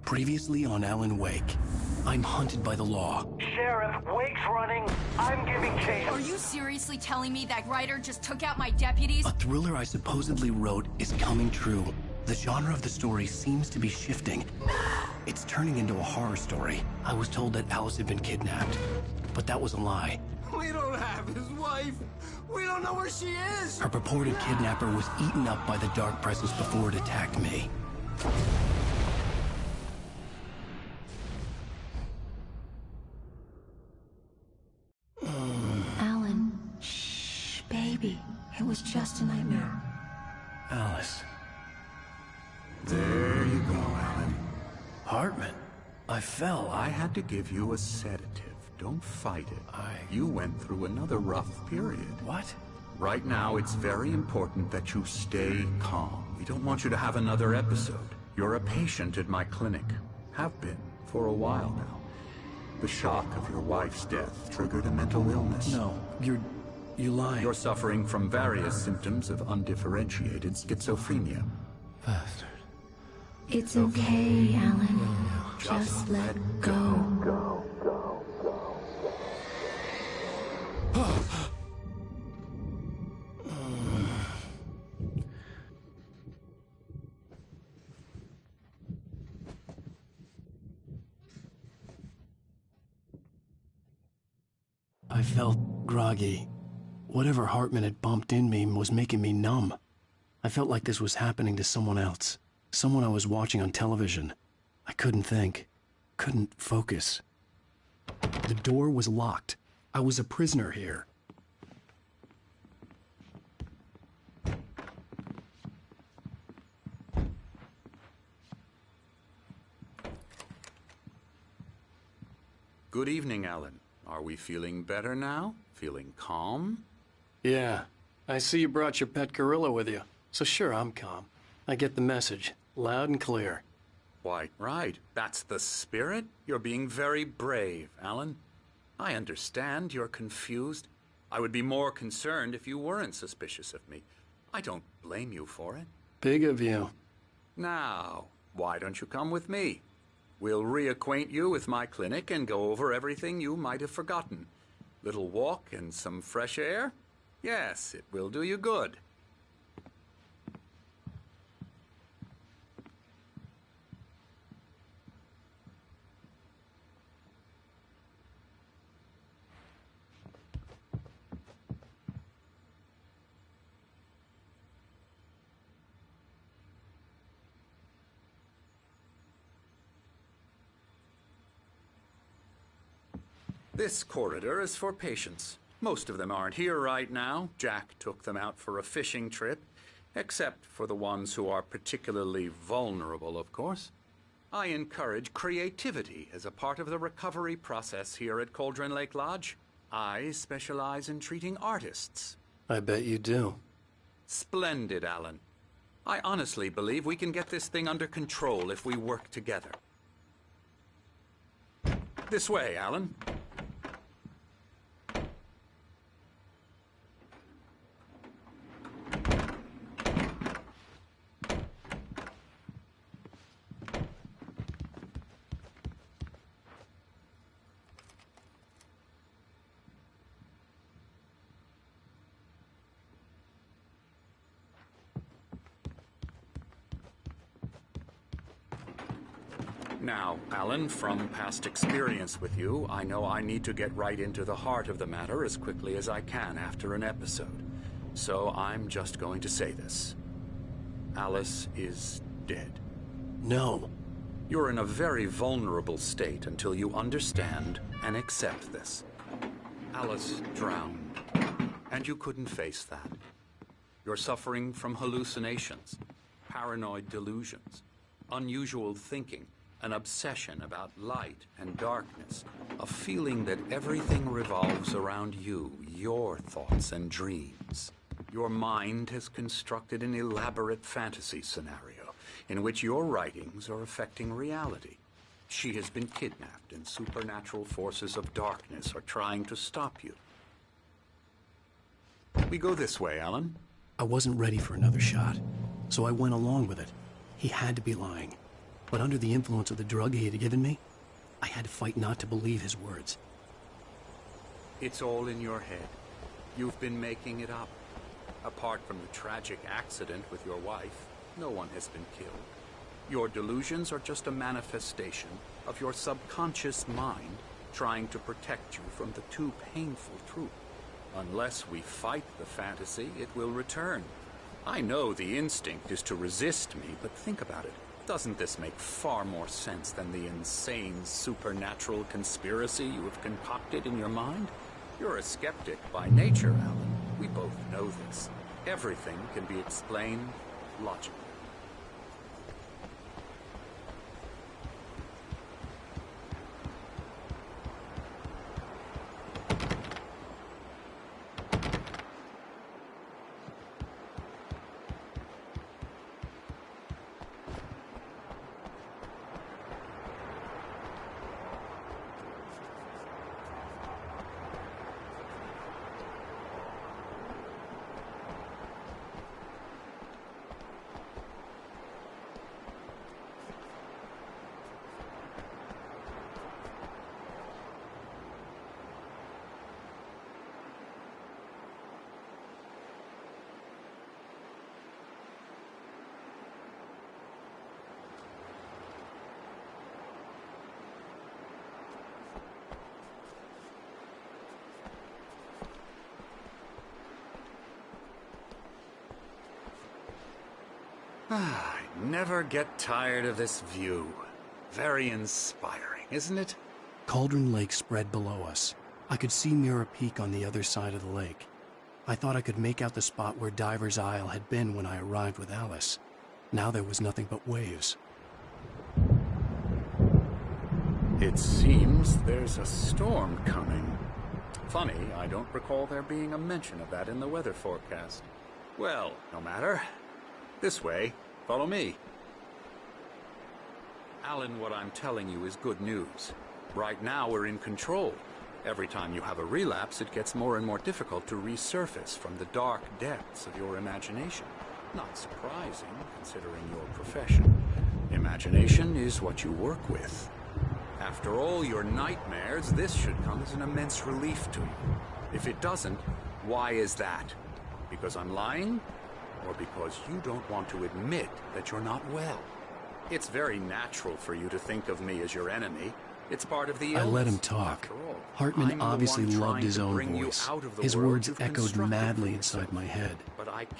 Previously on Alan Wake, I'm hunted by the law. Sheriff, Wake's running. I'm giving chase. Are you seriously telling me that Ryder just took out my deputies? A thriller I supposedly wrote is coming true. The genre of the story seems to be shifting. It's turning into a horror story. I was told that Alice had been kidnapped, but that was a lie. We don't have his wife. We don't know where she is. Her purported kidnapper was eaten up by the dark presence before it attacked me. Alan, shh, baby. It was just a nightmare. Alice. There you go, Alan. Hartman. I fell. I had to give you a sedative. Don't fight it. You went through another rough period. What? Right now, it's very important that you stay calm. We don't want you to have another episode. You're a patient at my clinic. Have been for a while now. The shock of your wife's death triggered a mental illness. No, you're lying. You're suffering from various symptoms of undifferentiated schizophrenia. Bastard. It's okay, Alan. Just let go. I felt groggy. Whatever Hartman had bumped in me was making me numb. I felt like this was happening to someone else. Someone I was watching on television. I couldn't think. Couldn't focus. The door was locked. I was a prisoner here. Good evening, Alan. Are we feeling better now? Feeling calm? Yeah. I see you brought your pet gorilla with you. So sure, I'm calm. I get the message, loud and clear. Why, right. That's the spirit. You're being very brave, Alan. I understand you're confused. I would be more concerned if you weren't suspicious of me. I don't blame you for it. Big of you. Now, why don't you come with me? We'll reacquaint you with my clinic and go over everything you might have forgotten. Little walk and some fresh air? Yes, it will do you good. This corridor is for patients. Most of them aren't here right now. Jack took them out for a fishing trip, except for the ones who are particularly vulnerable, of course. I encourage creativity as a part of the recovery process here at Cauldron Lake Lodge. I specialize in treating artists. I bet you do. Splendid, Alan. I honestly believe we can get this thing under control if we work together. This way, Alan. Now, Alan, from past experience with you, I know I need to get right into the heart of the matter as quickly as I can after an episode. So I'm just going to say this. Alice is dead. No. You're in a very vulnerable state until you understand and accept this. Alice drowned, and you couldn't face that. You're suffering from hallucinations, paranoid delusions, unusual thinking, an obsession about light and darkness, a feeling that everything revolves around you, your thoughts and dreams. Your mind has constructed an elaborate fantasy scenario in which your writings are affecting reality. She has been kidnapped and supernatural forces of darkness are trying to stop you. We go this way, Alan. I wasn't ready for another shot, so I went along with it. He had to be lying. But under the influence of the drug he had given me, I had to fight not to believe his words. It's all in your head. You've been making it up. Apart from the tragic accident with your wife, no one has been killed. Your delusions are just a manifestation of your subconscious mind trying to protect you from the too painful truth. Unless we fight the fantasy, it will return. I know the instinct is to resist me, but think about it. Doesn't this make far more sense than the insane supernatural conspiracy you have concocted in your mind? You're a skeptic by nature, Alan. We both know this. Everything can be explained logically. I never get tired of this view. Very inspiring, isn't it? Cauldron Lake spread below us. I could see Mirror Peak on the other side of the lake. I thought I could make out the spot where Diver's Isle had been when I arrived with Alice. Now there was nothing but waves. It seems there's a storm coming. Funny, I don't recall there being a mention of that in the weather forecast. Well, no matter. This way. Follow me. Alan, what I'm telling you is good news. Right now, we're in control. Every time you have a relapse, it gets more and more difficult to resurface from the dark depths of your imagination. Not surprising, considering your profession. Imagination is what you work with. After all your nightmares, this should come as an immense relief to you. If it doesn't, why is that? Because I'm lying? Or because you don't want to admit that you're not well? It's very natural for you to think of me as your enemy. It's part of the illness. I let him talk. Hartman obviously loved his own voice. His words echoed madly inside my head.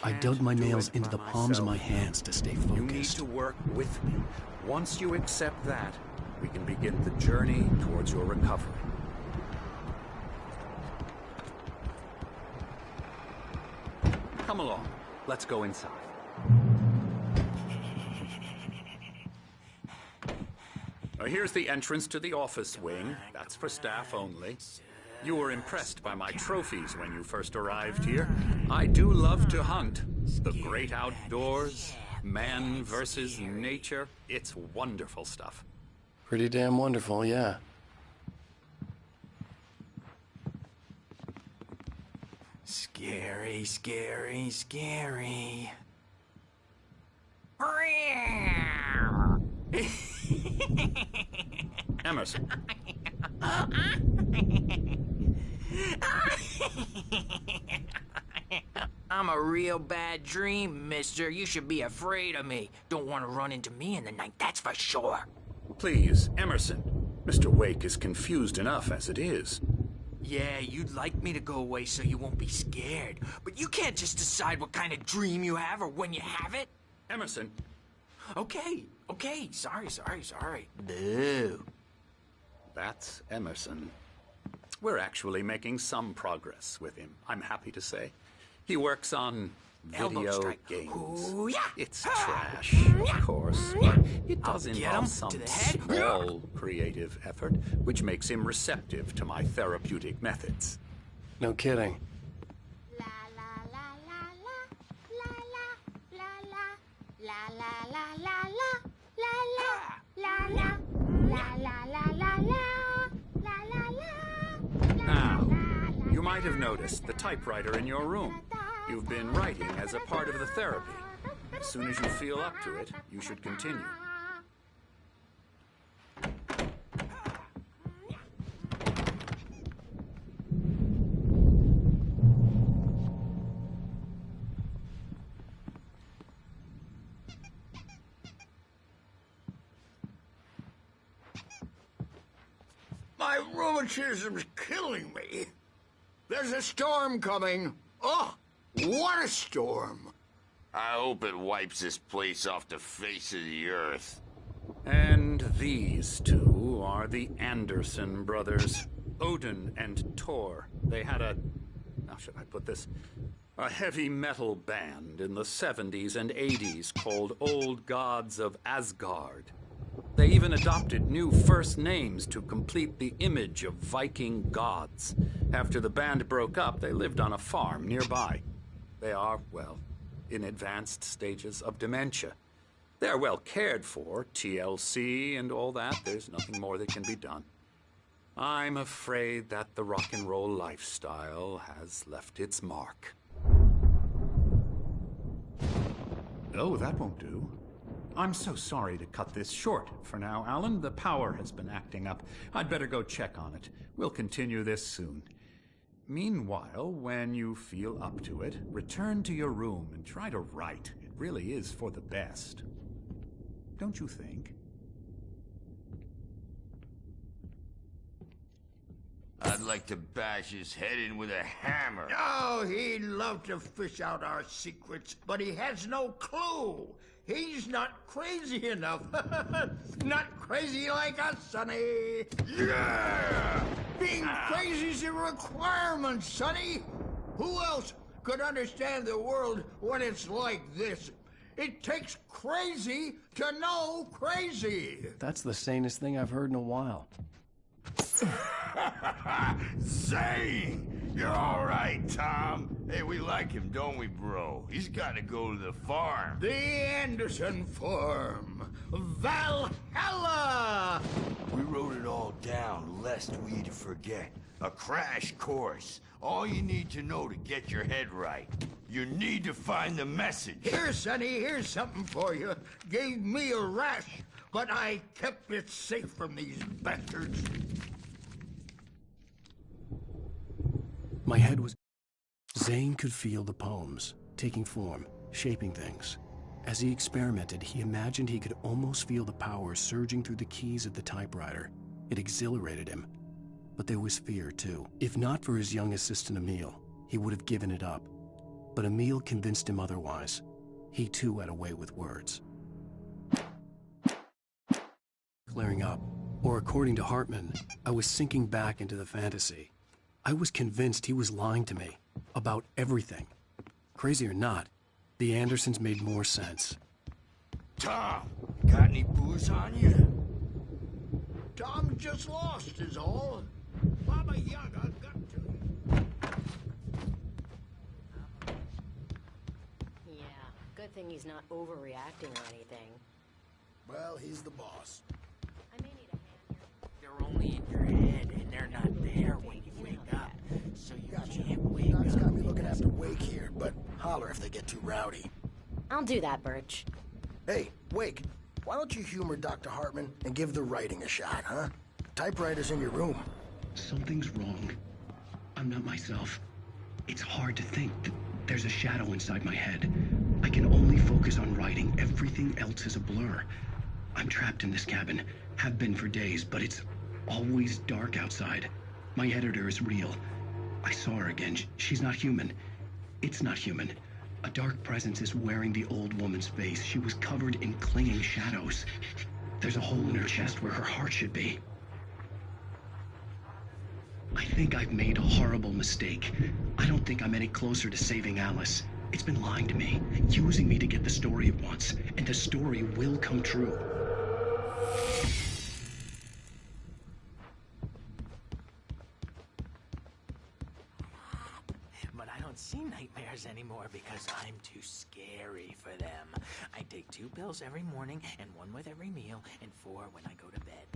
I dug my nails into the palms of my hands to stay focused. You need to work with me. Once you accept that, we can begin the journey towards your recovery. Come along. Let's go inside. Here's the entrance to the office wing. That's for staff only. You were impressed by my trophies when you first arrived here. I do love to hunt. The great outdoors, man versus nature. It's wonderful stuff. Pretty damn wonderful, yeah. Scary, scary, scary. Emerson. I'm a real bad dream, mister. You should be afraid of me. Don't want to run into me in the night, that's for sure. Please, Emerson. Mr. Wake is confused enough as it is. Yeah, you'd like me to go away so you won't be scared. But you can't just decide what kind of dream you have or when you have it. Emerson. Okay. Sorry. Boo. That's Emerson. We're actually making some progress with him, I'm happy to say. He works on video games. Ooh, yeah. It's trash, of course, but it does involve some small creative effort, which makes him receptive to my therapeutic methods. No kidding. Now, you might have noticed the typewriter in your room. You've been writing as a part of the therapy. As soon as you feel up to it, you should continue. My rheumatism's killing me. There's a storm coming. Oh, what a storm. I hope it wipes this place off the face of the earth. And these two are the Anderson brothers, Odin and Tor. They had how should I put this? A heavy metal band in the 70s and 80s called Old Gods of Asgard. They even adopted new first names to complete the image of Viking gods. After the band broke up, they lived on a farm nearby. They are, well, in advanced stages of dementia. They're well cared for, TLC and all that. There's nothing more that can be done. I'm afraid that the rock and roll lifestyle has left its mark. Oh, that won't do. I'm so sorry to cut this short for now, Alan. The power has been acting up. I'd better go check on it. We'll continue this soon. Meanwhile, when you feel up to it, return to your room and try to write. It really is for the best. Don't you think? I'd like to bash his head in with a hammer. Oh, he'd love to fish out our secrets, but he has no clue. He's not crazy enough. Not crazy like us, Sonny. Yeah! Being crazy's a requirement, Sonny. Who else could understand the world when it's like this? It takes crazy to know crazy. That's the sanest thing I've heard in a while. Zane! You're all right, Tom. Hey, we like him, don't we, bro? He's got to go to the farm. The Anderson Farm. Valhalla! We wrote it all down, lest we'd forget. A crash course. All you need to know to get your head right. You need to find the message. Here, Sonny, here's something for you. Gave me a rash, but I kept it safe from these bastards. My head was... Zane could feel the poems, taking form, shaping things. As he experimented, he imagined he could almost feel the power surging through the keys of the typewriter. It exhilarated him. But there was fear, too. If not for his young assistant Emil, he would have given it up. But Emil convinced him otherwise. He too had a way with words. Clearing up, or according to Hartman, I was sinking back into the fantasy. I was convinced he was lying to me about everything. Crazy or not, the Andersons made more sense. Tom, got any booze on you? Tom just lost is all. Baba Yaga got to him. Yeah, good thing he's not overreacting or anything. Well, he's the boss. I may need a hand here. They're only in your head, and they're not there when you wake up. So you can't wake Doc's up. got me looking after Wake here, but holler if they get too rowdy. I'll do that, Birch. Hey, Wake, why don't you humor Dr. Hartman and give the writing a shot, huh? Typewriter's in your room. Something's wrong. I'm not myself. It's hard to think that there's a shadow inside my head. I can only focus on writing. Everything else is a blur. I'm trapped in this cabin. Have been for days, but it's always dark outside. My editor is real. I saw her again. She's not human. It's not human. A dark presence is wearing the old woman's face. She was covered in clinging shadows. There's a hole in her chest where her heart should be. I think I've made a horrible mistake. I don't think I'm any closer to saving Alice. It's been lying to me, using me to get the story it wants, and the story will come true. But I don't see nightmares anymore because I'm too scary for them. I take 2 pills every morning and 1 with every meal and 4 when I go to bed.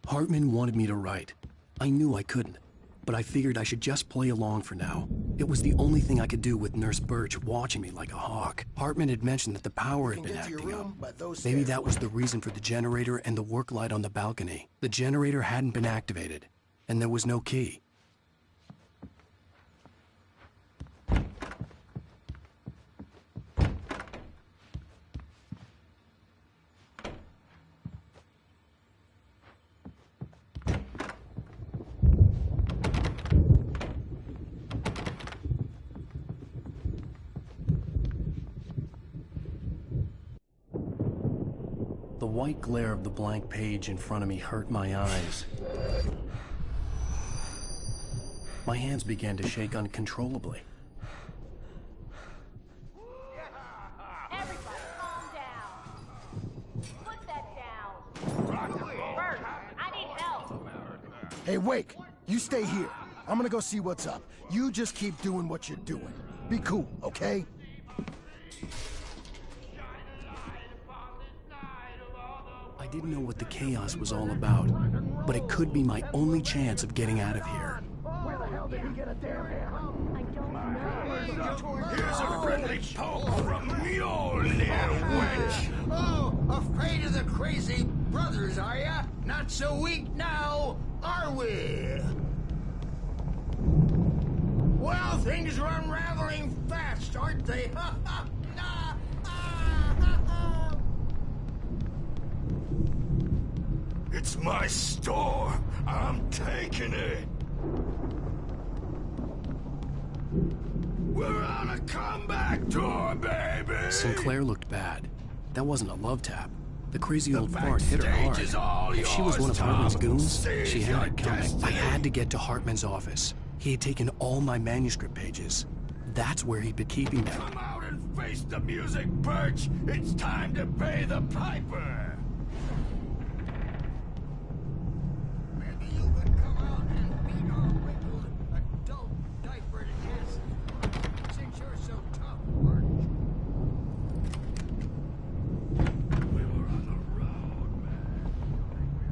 Hartman wanted me to write. I knew I couldn't, but I figured I should just play along for now. It was the only thing I could do with Nurse Birch watching me like a hawk. Hartman had mentioned that the power had been acting up. Maybe that was the reason for the generator and the work light on the balcony. The generator hadn't been activated, and there was no key. The white glare of the blank page in front of me hurt my eyes. My hands began to shake uncontrollably. Everybody, calm down. Put that down. Bert, I need help. Hey, Wake, you stay here. I'm gonna go see what's up. You just keep doing what you're doing. Be cool, okay? I didn't know what the chaos was all about, but it could be my only chance of getting out of here. Where the hell did he get a damn hammer? I don't know. Here's a friendly poke from Mjolnir, wench! Oh, afraid of the crazy brothers, are ya? Not so weak now, are we? Well, things are unraveling fast, aren't they? It's my store. I'm taking it. We're on a comeback tour, baby! Sinclair looked bad. That wasn't a love tap. The crazy old The fart hit her hard. backstage is all If she was yours, one of Hartman's Tom. goons, Seize she had your it coming. destiny. I had to get to Hartman's office. He had taken all my manuscript pages. That's where he'd been keeping them. Come out and face the music, Perch! It's time to pay the piper! Maybe you could come out and beat our wrinkled, adult diapered ass. Since you're so tough, Perch. We were on the road,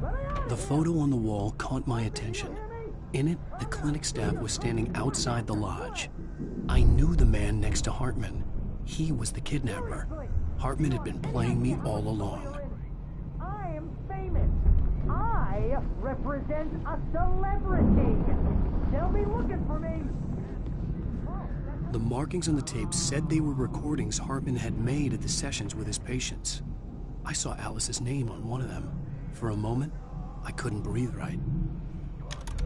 man. The photo on the wall caught my attention. In it, the clinic staff was standing outside the lodge. I knew the man next to Hartman. He was the kidnapper. Hartman had been playing me all along. I am famous. I represent a celebrity. They'll be looking for me. The markings on the tape said they were recordings Hartman had made at the sessions with his patients. I saw Alice's name on one of them. For a moment, I couldn't breathe right.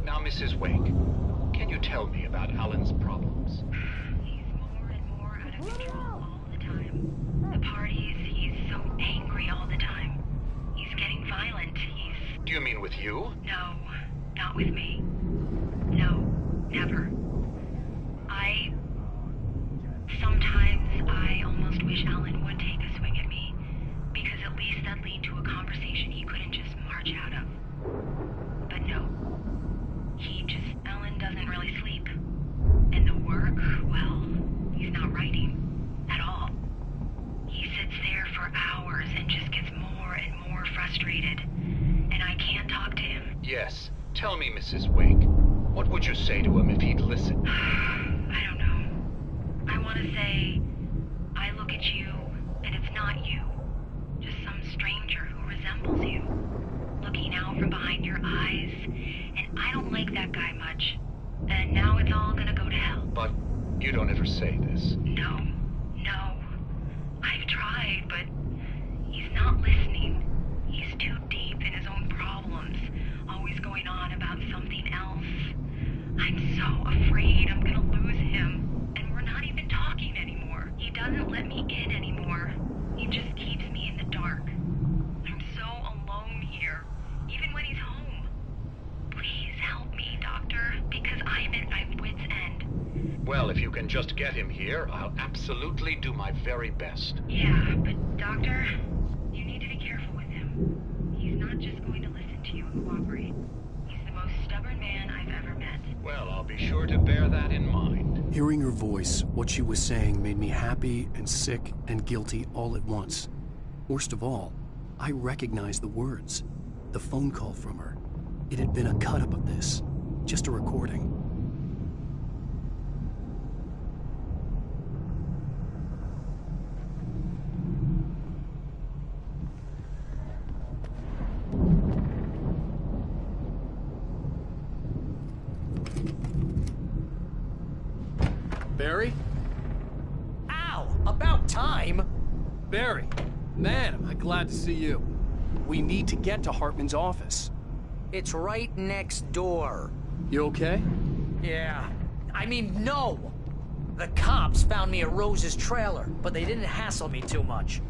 Now, Mrs. Wake, can you tell me about Alan's problems? He's more and more out of control all the time. The parties, he's so angry all the time. He's getting violent. Do you mean with you? No, not with me. No, never. Sometimes I almost wish Alan would take a swing at me, because at least that'd lead to a conversation he couldn't just march out of. But no. Alan doesn't really sleep. And the work, well, he's not writing at all. He sits there for hours and just gets more and more frustrated. And I can't talk to him. Yes. Tell me, Mrs. Wake, what would you say to him if he'd listen? I don't know. I want to say, I look at you, and it's not you. Just some stranger who resembles you. Looking out from behind your eyes. And I don't like that guy much. And now it's all gonna go to hell. But you don't ever say this. No. I've tried, but he's not listening. He's too deep in his own problems, always going on about something else. I'm so afraid I'm gonna lose him, and we're not even talking anymore. He doesn't let me in anymore. He just keeps me in the dark. I'm so alone here, even when he's home. Please help me, Doctor, because I'm at my wit's end. Well, if you can just get him here, I'll absolutely do my very best. Yeah, but Doctor, you need to be careful with him. He's not just going to listen to you and cooperate. He's the most stubborn man I've ever met. Well, I'll be sure to bear that in mind. Hearing her voice, what she was saying made me happy and sick and guilty all at once. Worst of all, I recognized the words. The phone call from her. It had been a cut-up of this. Just a recording. Barry? Ow! About time! Barry! Man, am I glad to see you. We need to get to Hartman's office. It's right next door. You okay? Yeah. I mean, no! The cops found me at Rose's trailer, but they didn't hassle me too much.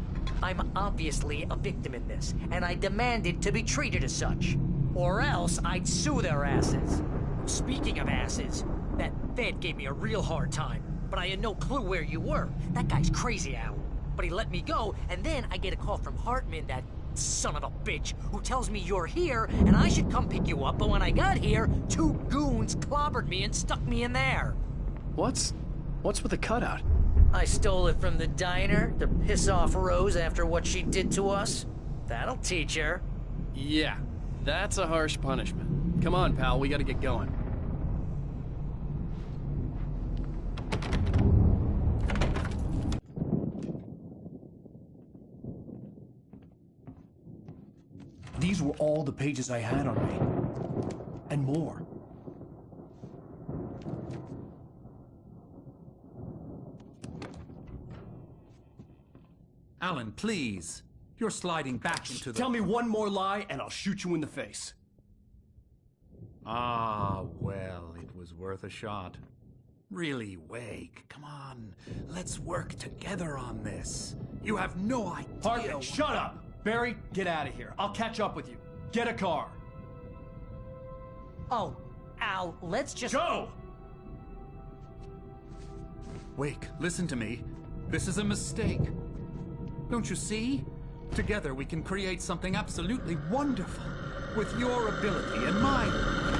I'm obviously a victim in this, and I demanded to be treated as such. Or else I'd sue their asses. Speaking of asses, that Fed gave me a real hard time, but I had no clue where you were. That guy's crazy, Al. But he let me go, and then I get a call from Hartman, that son of a bitch, who tells me you're here, and I should come pick you up, but when I got here, 2 goons clobbered me and stuck me in there. What's with the cutout? I stole it from the diner to piss off Rose after what she did to us. That'll teach her. Yeah, that's a harsh punishment. Come on, pal, we gotta get going. These were all the pages I had on me. And more. Alan, please. You're sliding back into the... Tell me one more lie and I'll shoot you in the face. Ah, well, it was worth a shot. Really, Wake, come on. Let's work together on this. You have no idea. Hartman, shut up! Barry, get out of here. I'll catch up with you. Get a car. Oh, Al, let's just... Go! Wake, listen to me. This is a mistake. Don't you see? Together we can create something absolutely wonderful. With your ability and mine.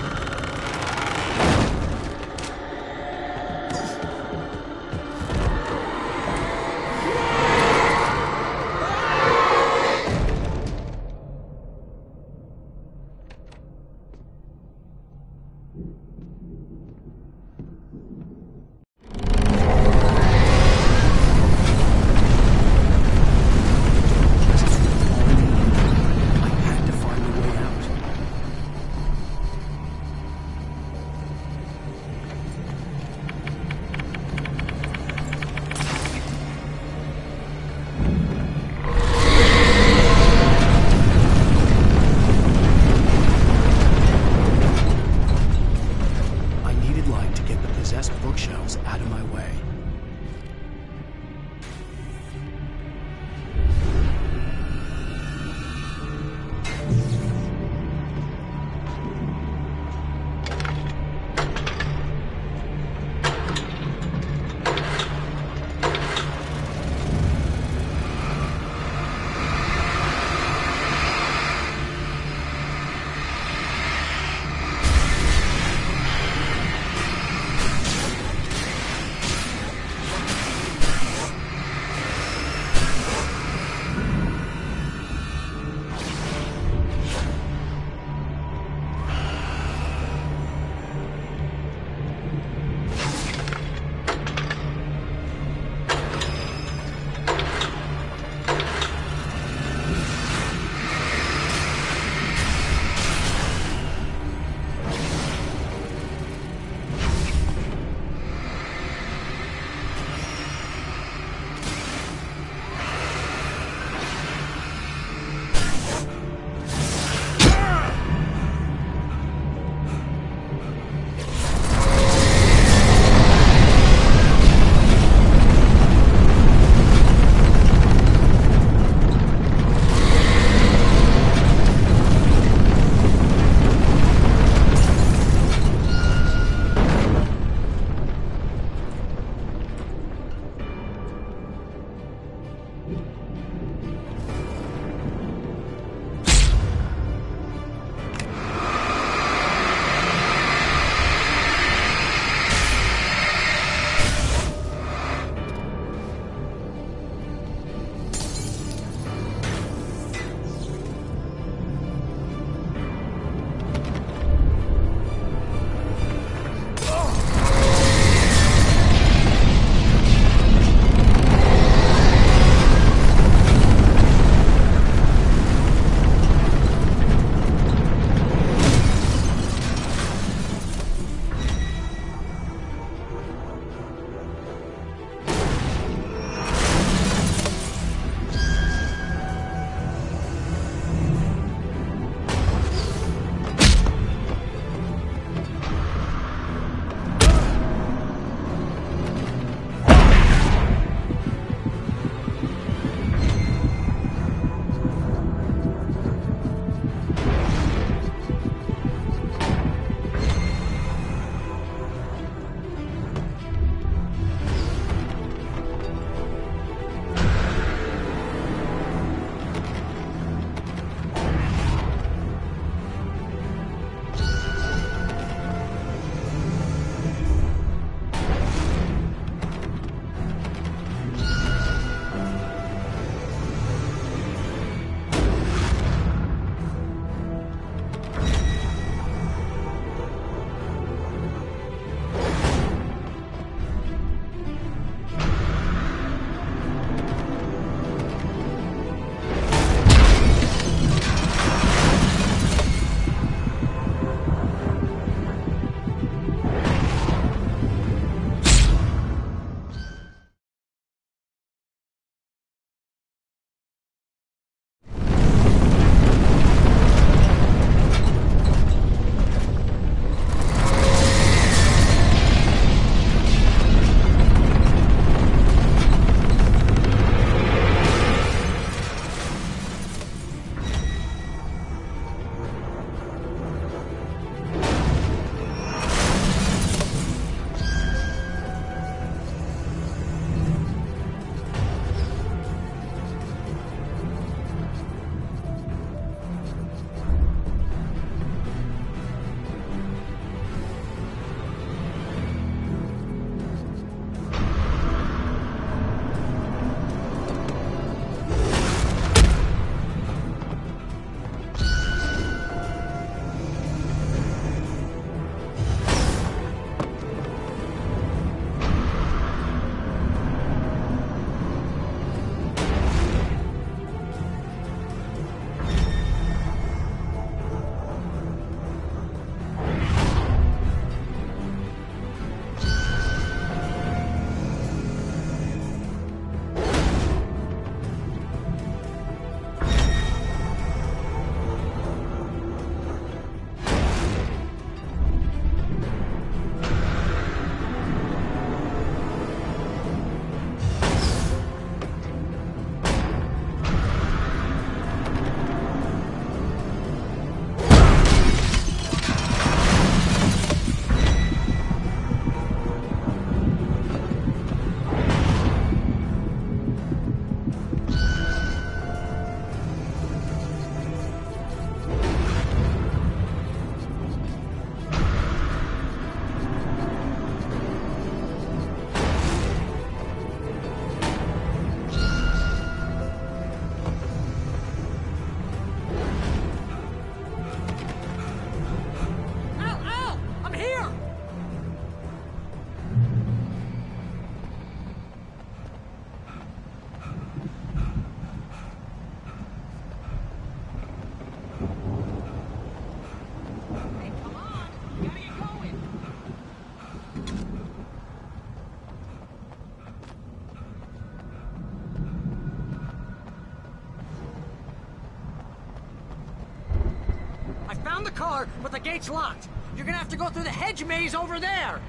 found the car, but the gate's locked. You're gonna have to go through the hedge maze over there.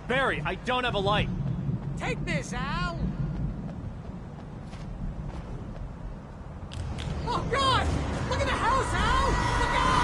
Barry, I don't have a light. Take this, Al. Oh, God! Look at the house, Al! Look out!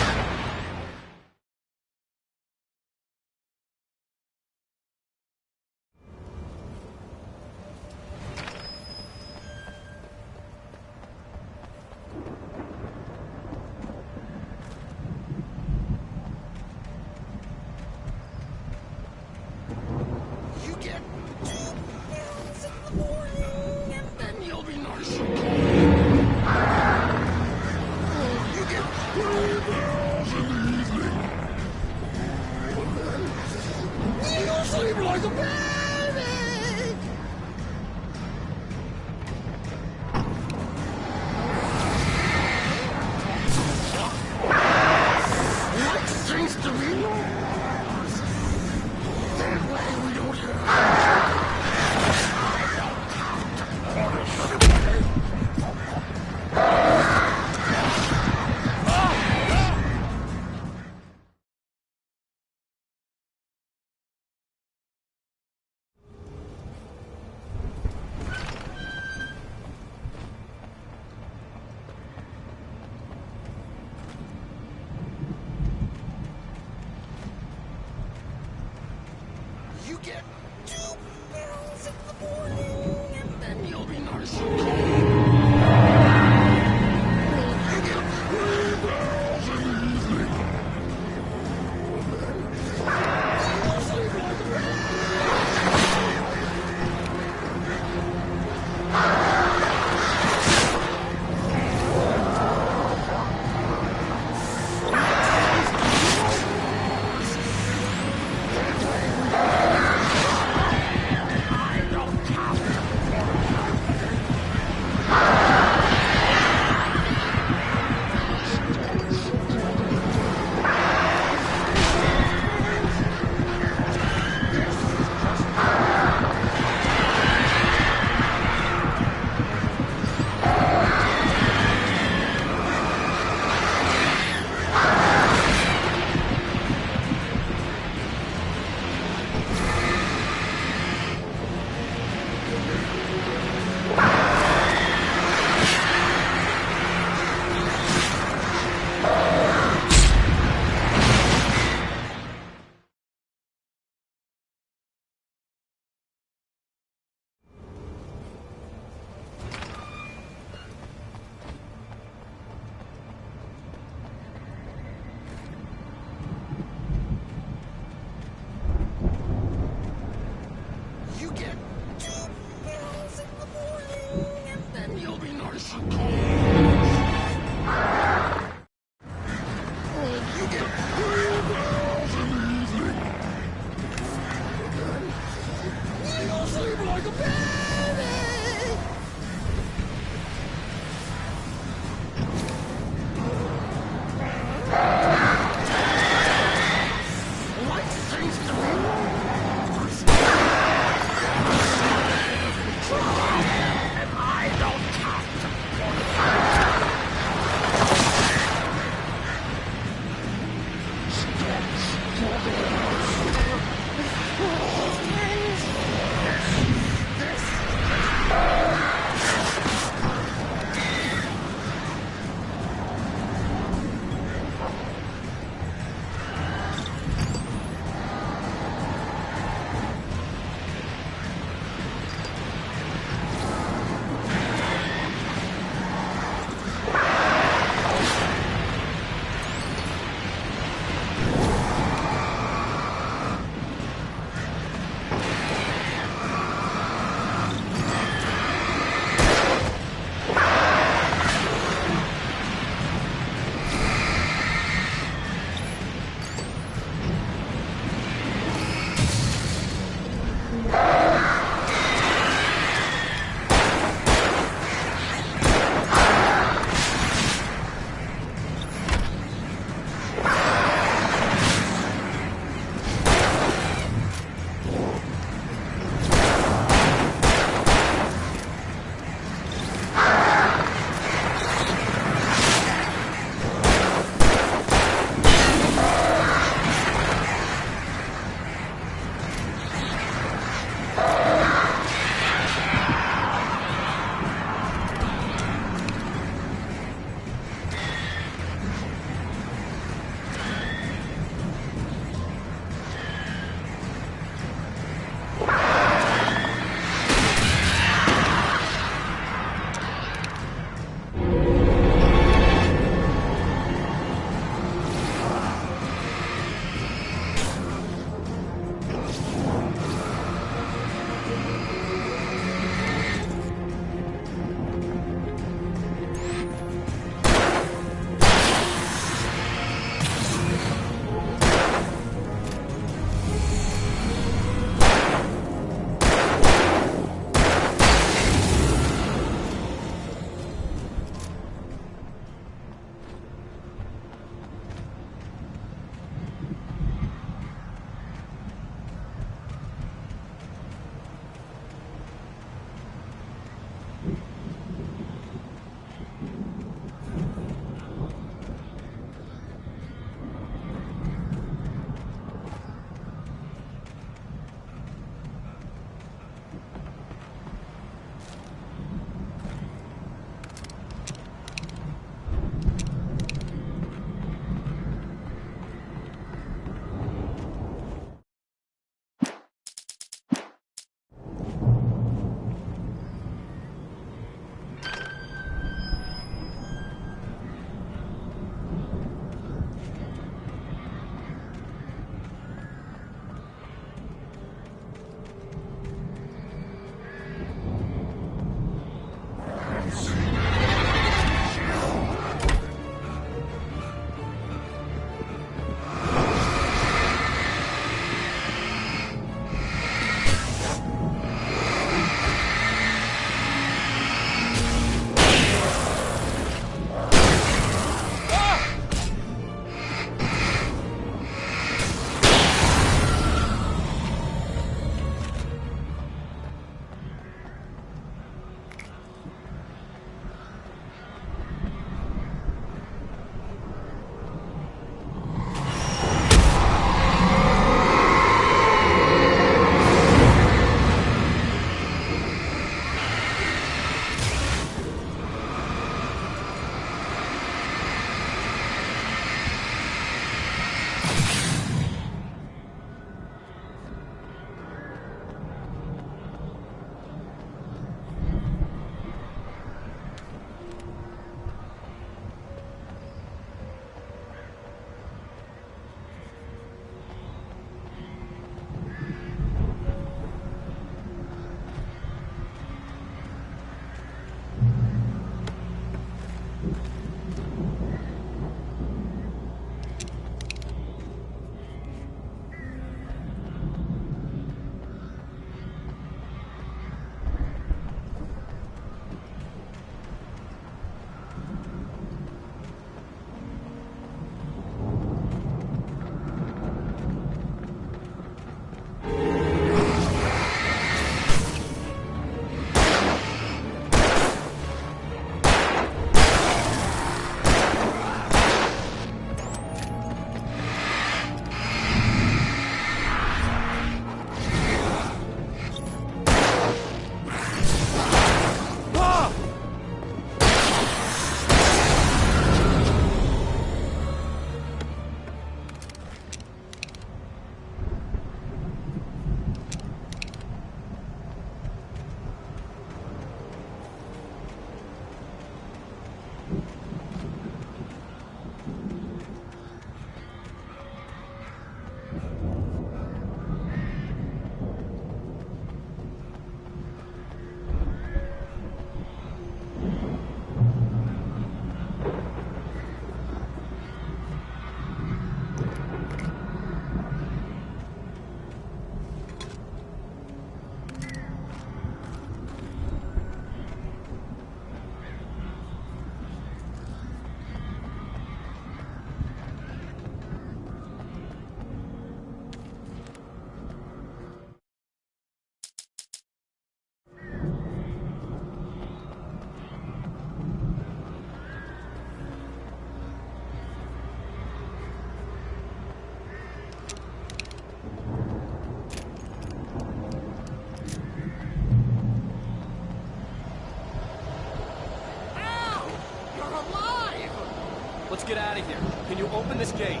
let's get out of here. Can you open this gate?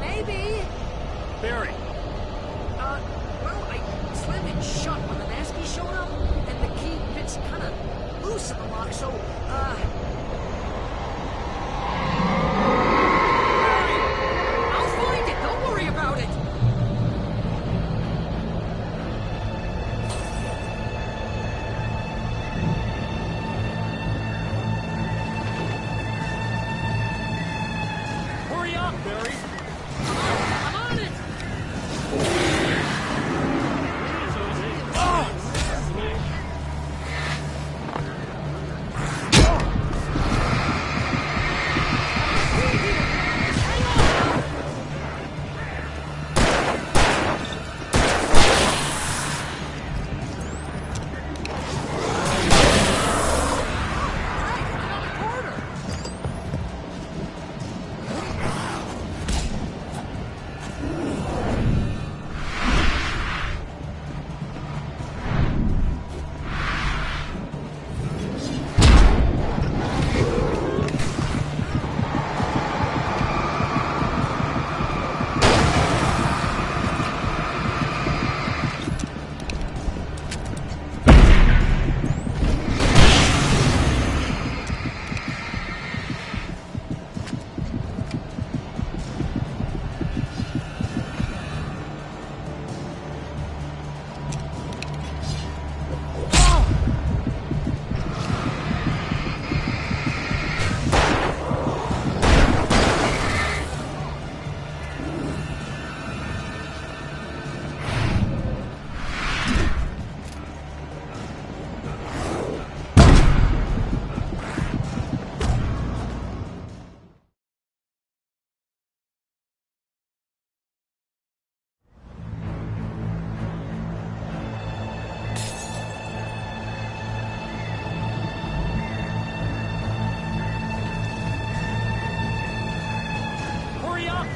Maybe. Barry. Well, I slammed it shut when the Nasty showed up, and the key fits kind of loose in the lock, so, I'll find it, don't worry about it! Hurry up, Barry! I'm on it!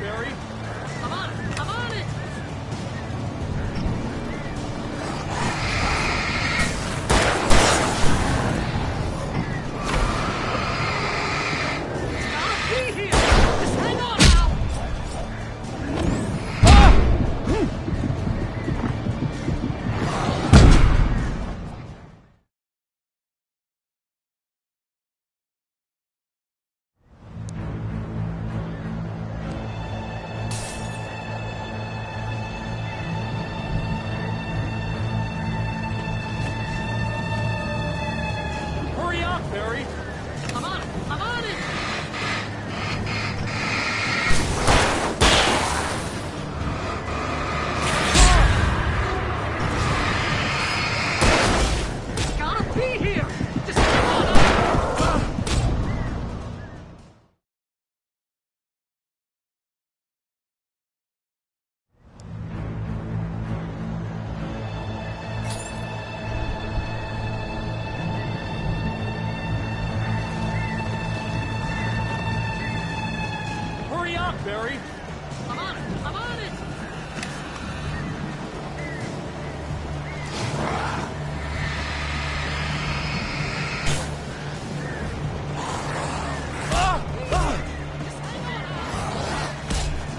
Barry. I'm on it! I'm on it! It's gotta be here! Just hang on now! Hurry up, Barry. I'm on it! I'm on it! It's gotta be here! Just hang on now! Hurry up, Barry. I'm on it! I'm on it! Just hang on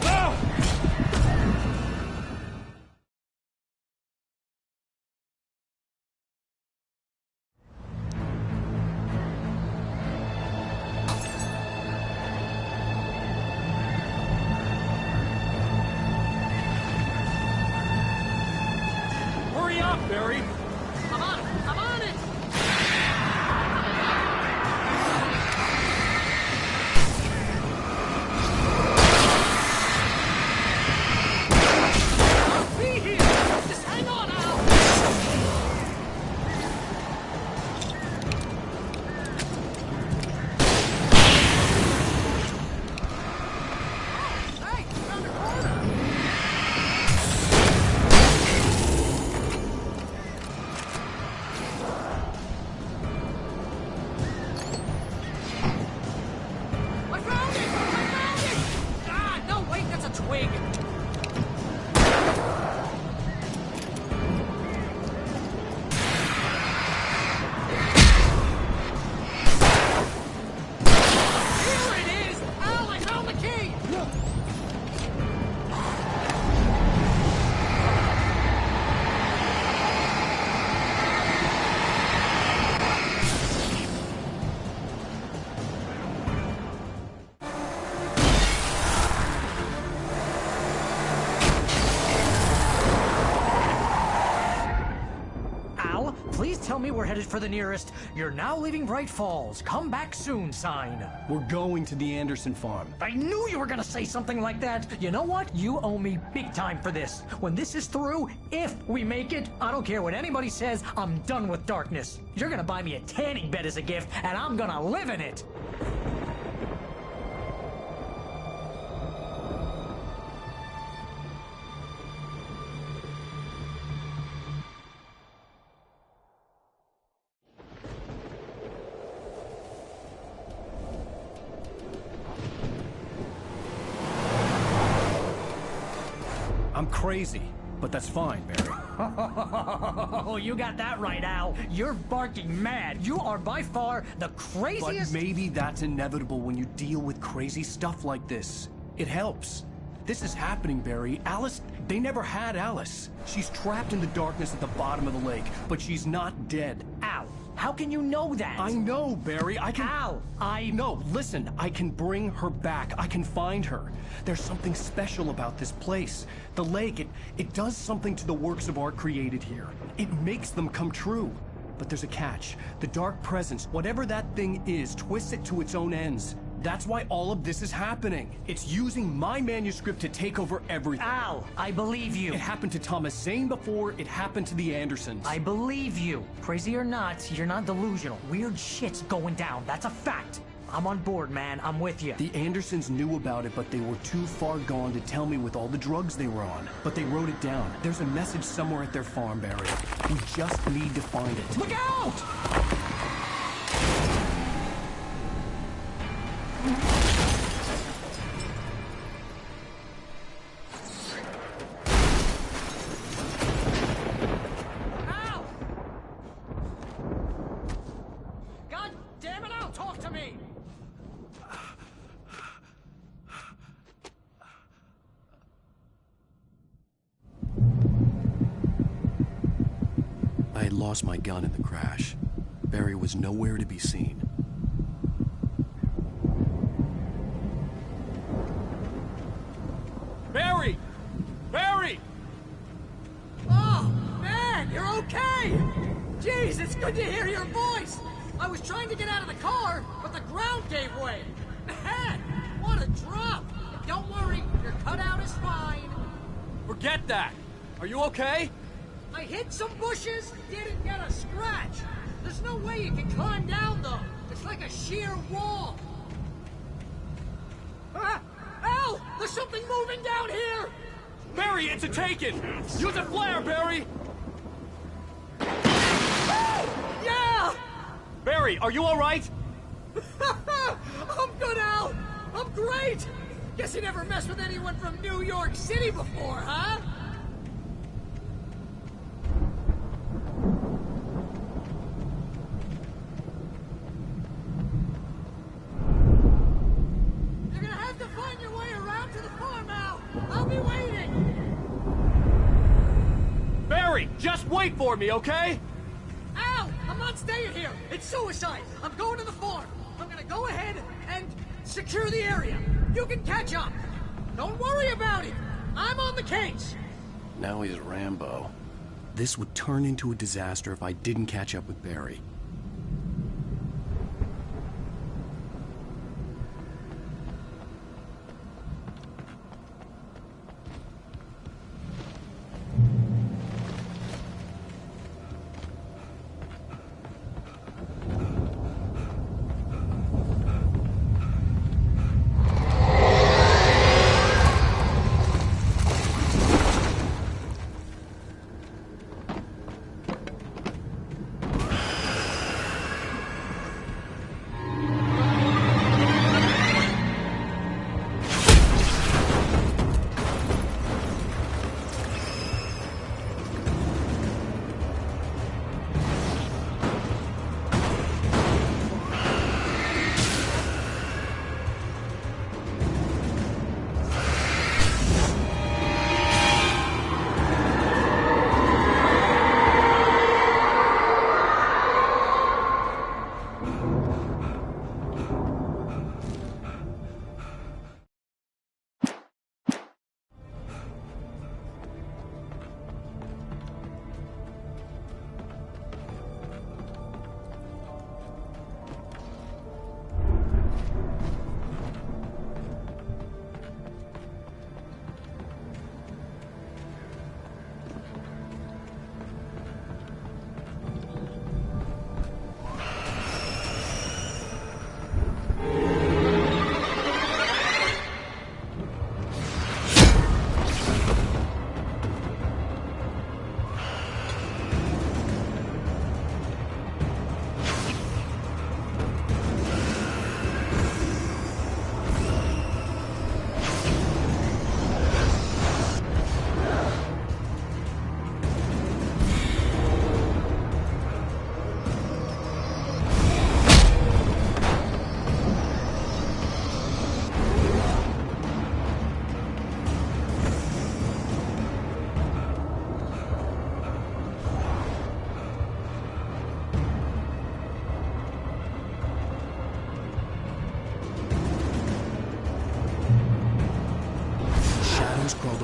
now! Hurry up, Barry. I'm on it! I'm on it! Be here! Just hang on now! Hey, around the corner! tell me we're headed for the nearest "You're now leaving Bright Falls. Come back soon" sign. We're going to the Anderson farm. I knew you were gonna say something like that. You know what? You owe me big time for this. When this is through, if we make it, I don't care what anybody says, I'm done with darkness. You're gonna buy me a tanning bed as a gift, and I'm gonna live in it. I'm crazy, but that's fine, Barry. Oh, you got that right, Al. You're barking mad. You are by far the craziest... But maybe that's inevitable when you deal with crazy stuff like this. It helps. This is happening, Barry. Alice, they never had Alice. She's trapped in the darkness at the bottom of the lake, but she's not dead. Al, how can you know that? I know, Barry. I can... Al, No, listen. I can bring her back. I can find her. There's something special about this place. The lake, it does something to the works of art created here. It makes them come true. But there's a catch. The dark presence, whatever that thing is, twists it to its own ends. That's why all of this is happening. It's using my manuscript to take over everything. Al, I believe you. It happened to Thomas Zane before, it happened to the Andersons. I believe you. Crazy or not, you're not delusional. Weird shit's going down. That's a fact. I'm on board, man. I'm with you. The Andersons knew about it, but they were too far gone to tell me with all the drugs they were on. But they wrote it down. There's a message somewhere at their farm, Barry. We just need to find it. Look out! Al! God damn it, Al, talk to me! I had lost my gun in the crash. Barry was nowhere to be seen. Barry! Barry! Oh, man, you're okay! Jeez, it's good to hear your voice! I was trying to get out of the car, but the ground gave way. Man, what a drop! Don't worry, your cutout is fine. Forget that! Are you okay? I hit some bushes, didn't get a scratch. There's no way you can climb down, though. It's like a sheer wall. Al! There's something moving down here! Barry, it's a Taken! Use a flare, Barry! Yeah! Barry, are you alright? I'm good, Al! I'm great! Guess you never messed with anyone from New York City before, huh? You're gonna have to find your way around to the farm, Al! I'll be waiting! Barry, just wait for me, okay? Al! I'm not staying here! It's suicide! I'm going to the farm! I'm gonna go ahead and secure the area! You can catch up! Don't worry about it! I'm on the case! Now he's Rambo. This would turn into a disaster if I didn't catch up with Barry.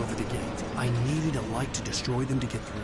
over the gate. I needed a light to destroy them to get through.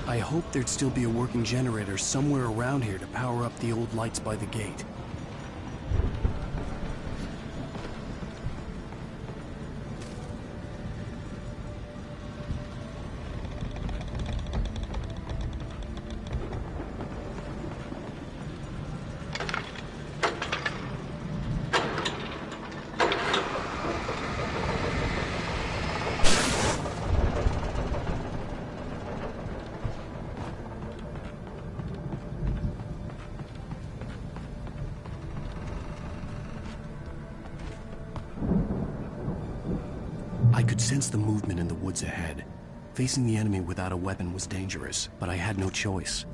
I hoped there'd still be a working generator somewhere around here to power up the old lights by the gate. I could sense the movement in the woods ahead. Facing the enemy without a weapon was dangerous, but I had no choice.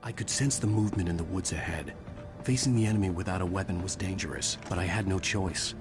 I could sense the movement in the woods ahead. Facing the enemy without a weapon was dangerous, but I had no choice.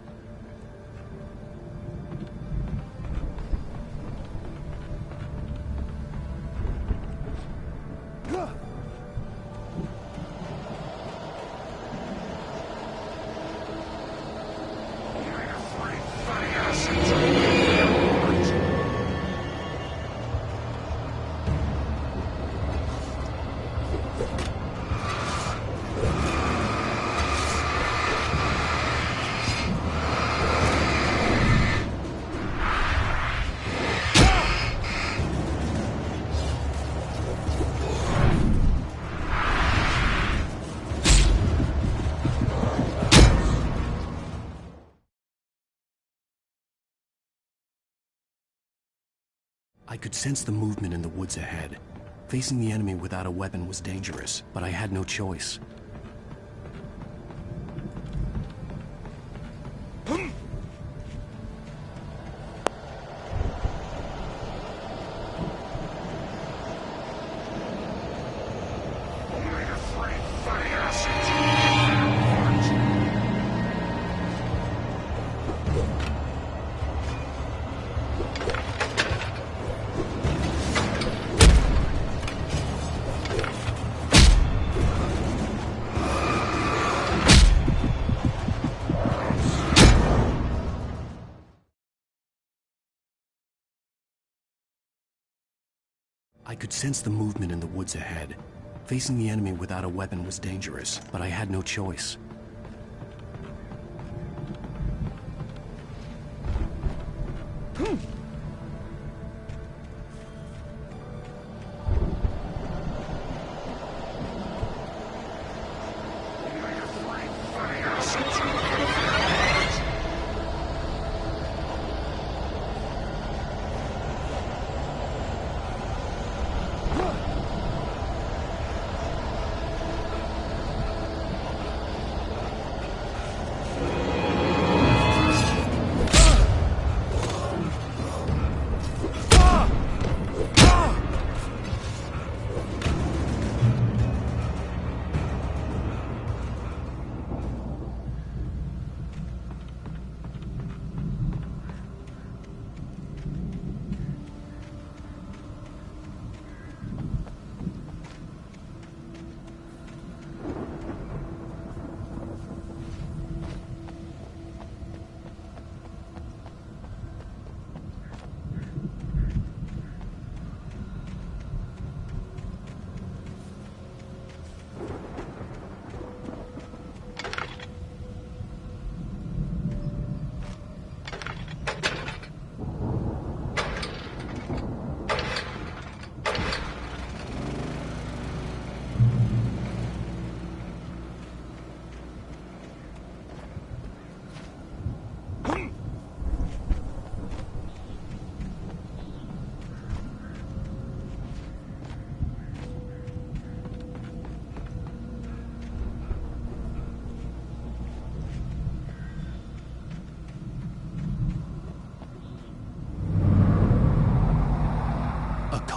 I could sense the movement in the woods ahead. Facing the enemy without a weapon was dangerous, but I had no choice. I could sense the movement in the woods ahead. Facing the enemy without a weapon was dangerous, but I had no choice.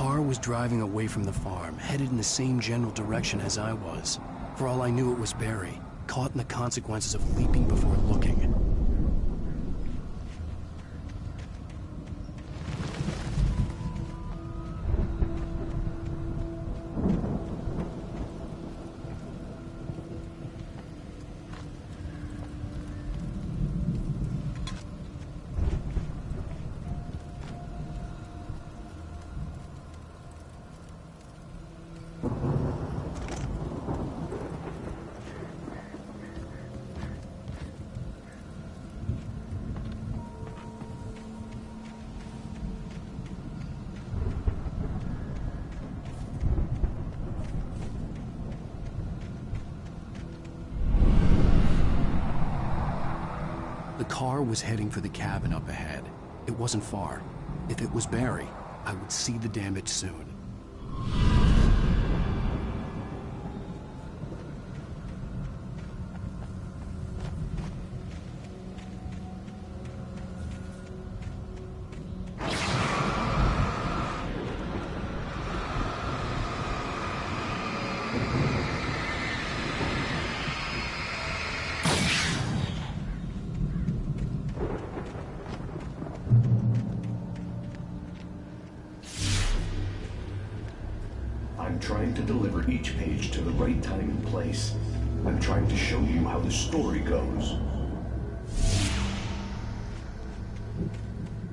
car was driving away from the farm, headed in the same general direction as I was. For all I knew, it was Barry, caught in the consequences of leaping before looking. The car was heading for the cabin up ahead. It wasn't far. If it was Barry, I would see the damage soon. I'm trying to deliver each page to the right time and place. I'm trying to show you how the story goes.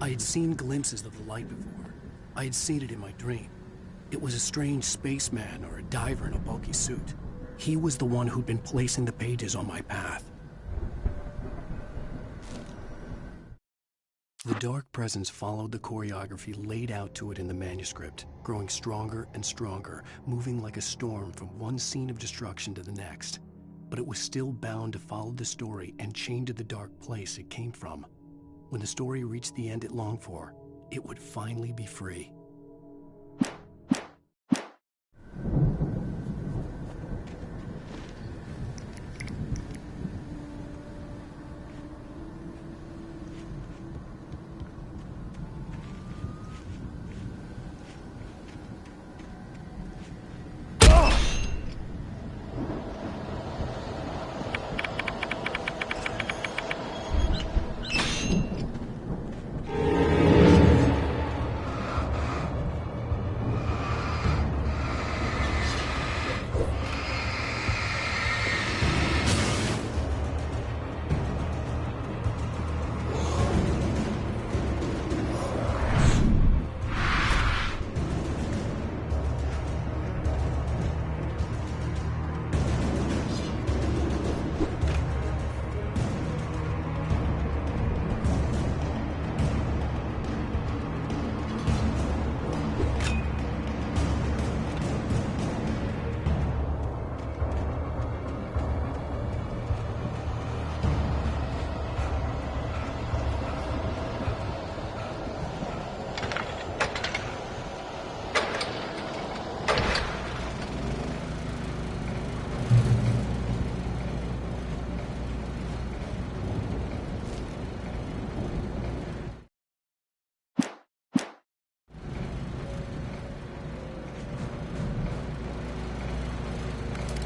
I had seen glimpses of the light before. I had seen it in my dream. It was a strange spaceman or a diver in a bulky suit. He was the one who'd been placing the pages on my path. The dark presence followed the choreography laid out to it in the manuscript, growing stronger and stronger, moving like a storm from one scene of destruction to the next. But it was still bound to follow the story and chained to the dark place it came from. When the story reached the end it longed for, it would finally be free.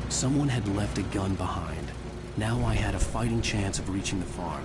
Someone had left a gun behind. Now I had a fighting chance of reaching the farm.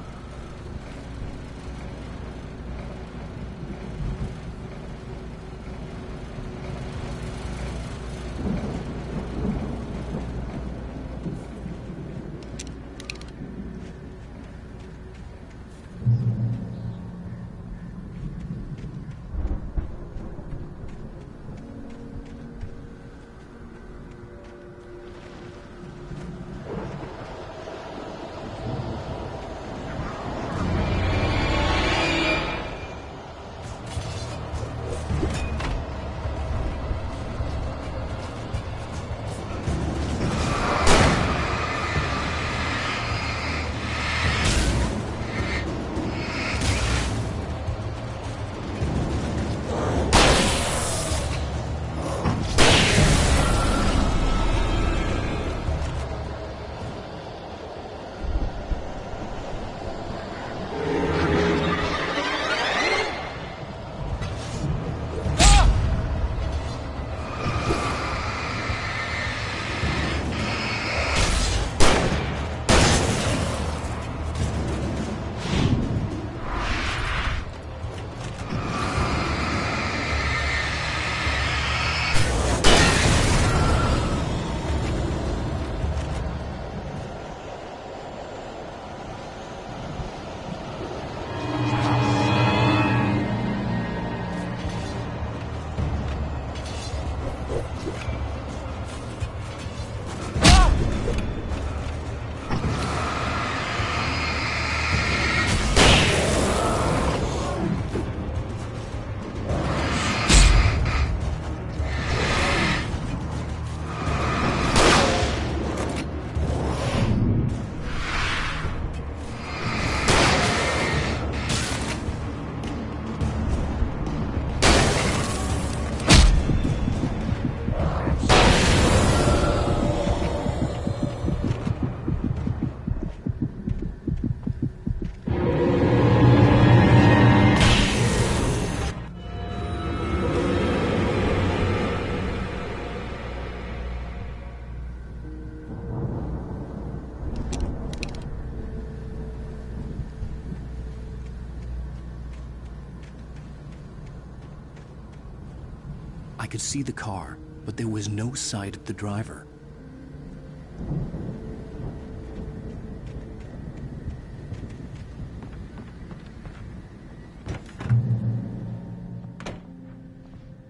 I could see the car, but there was no sight of the driver.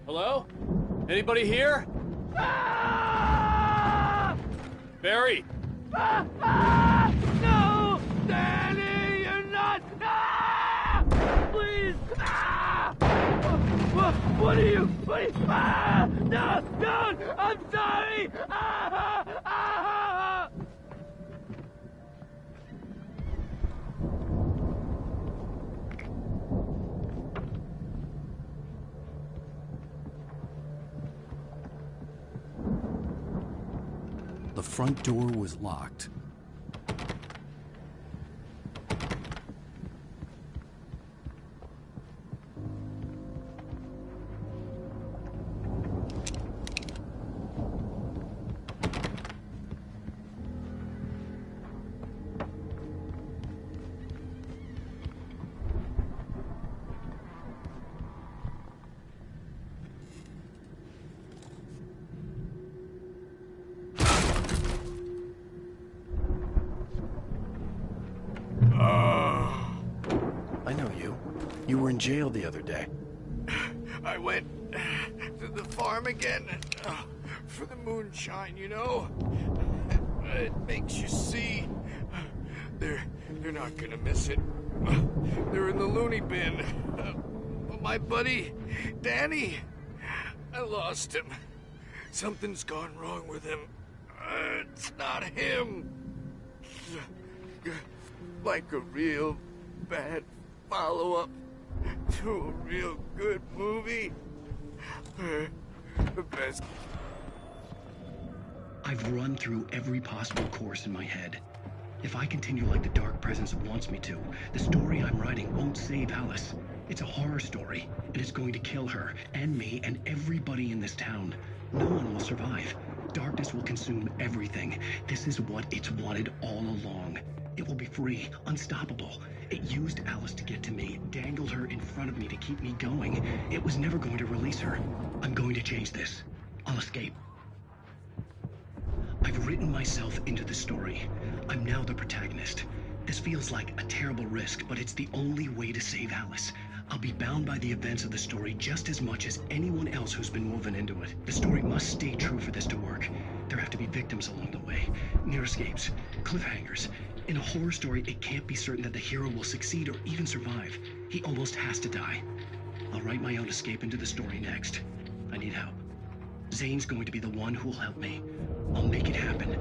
Hello? Anybody here? Barry! No! Danny, you're not! Please! What are you? No! Don't! I'm sorry! The front door was locked. I know you. You were in jail the other day. I went to the farm again for the moonshine, you know? It makes you see. They're not gonna miss it. They're in the loony bin. My buddy, Danny, I lost him. Something's gone wrong with him. It's not him. Like a real bad follow-up to a real good movie. The best. I've run through every possible course in my head. If I continue like the Dark Presence wants me to, the story I'm writing won't save Alice. It's a horror story, and it's going to kill her, and me, and everybody in this town. No one will survive. Darkness will consume everything. This is what it's wanted all along. It will be free, unstoppable. It used Alice to get to me, dangled her in front of me to keep me going. It was never going to release her. I'm going to change this. I'll escape. I've written myself into the story. I'm now the protagonist. This feels like a terrible risk, but it's the only way to save Alice. I'll be bound by the events of the story just as much as anyone else who's been woven into it. The story must stay true for this to work. There have to be victims along the way, near escapes, cliffhangers. In a horror story, it can't be certain that the hero will succeed or even survive. He almost has to die. I'll write my own escape into the story next. I need help. Zane's going to be the one who will help me. I'll make it happen.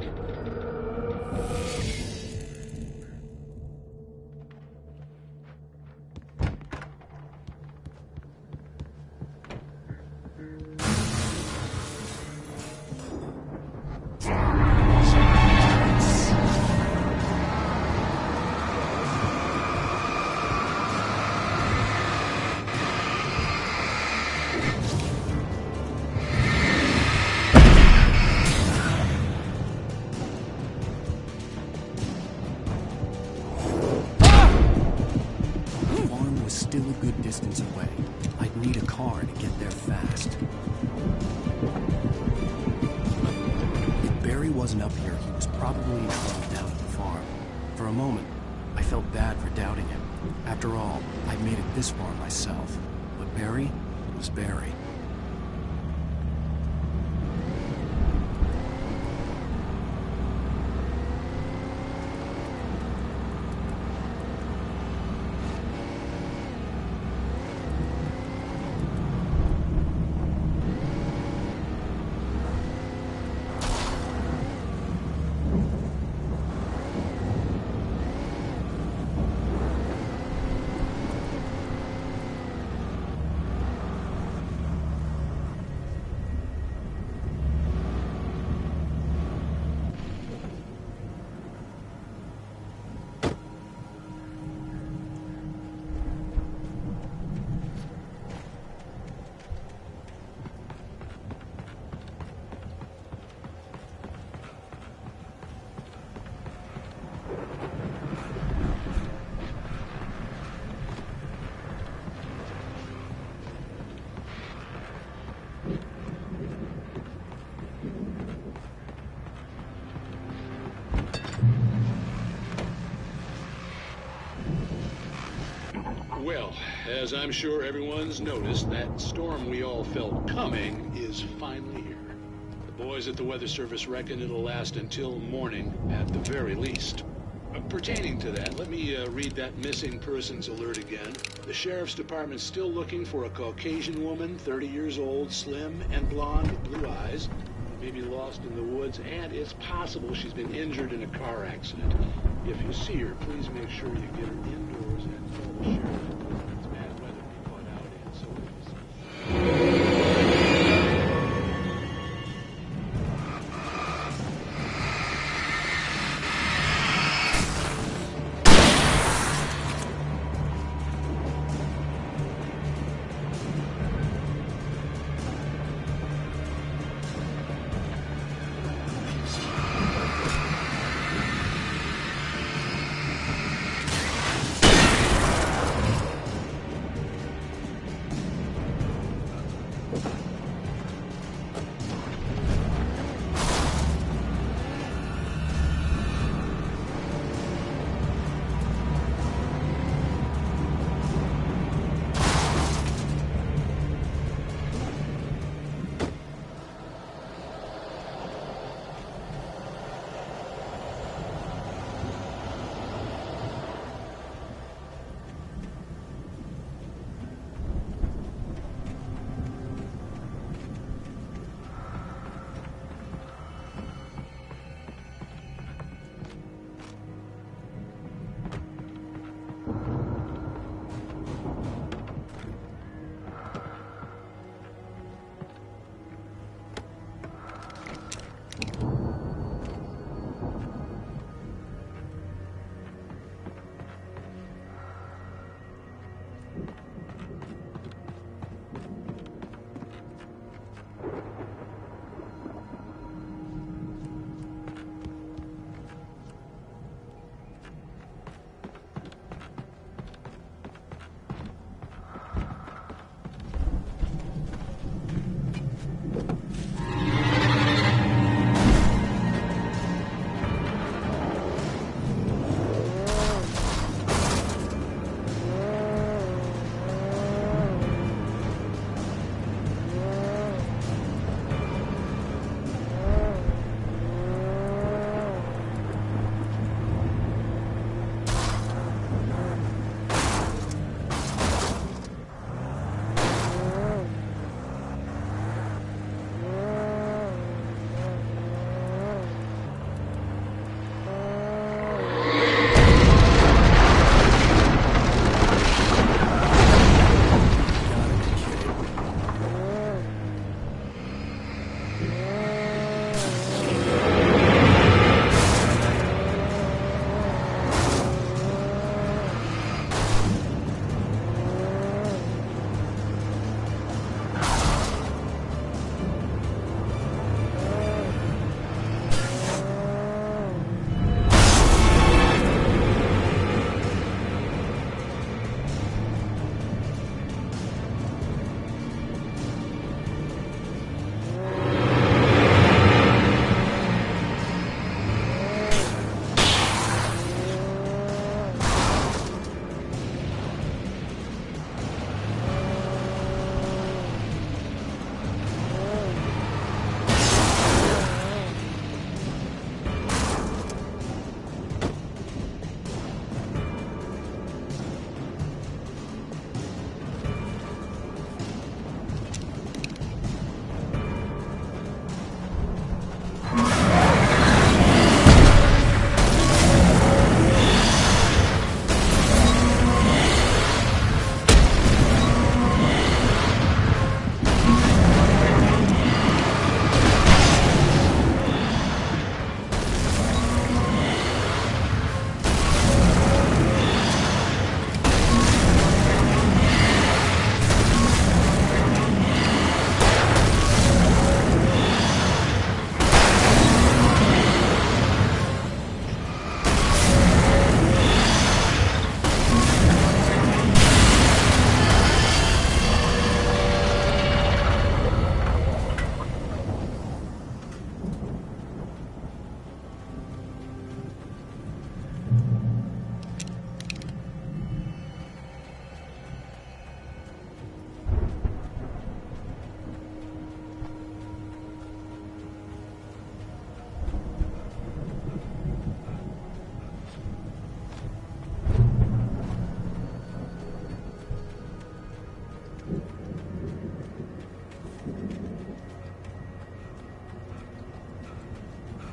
Still a good distance away. I'd need a car to get there fast. If Barry wasn't up here, he was probably in trouble down at the farm. For a moment, I felt bad for doubting him. After all, I'd made it this far myself. But Barry was Barry. as I'm sure everyone's noticed, that storm we all felt coming is finally here. The boys at the Weather Service reckon it'll last until morning at the very least. Pertaining to that, let me read that missing persons alert again. The Sheriff's Department's still looking for a Caucasian woman, 30 years old, slim and blonde with blue eyes, maybe lost in the woods, and it's possible she's been injured in a car accident. If you see her, please make sure you get her indoors and tell the sheriff it's bad weather to be put out in, so if you see...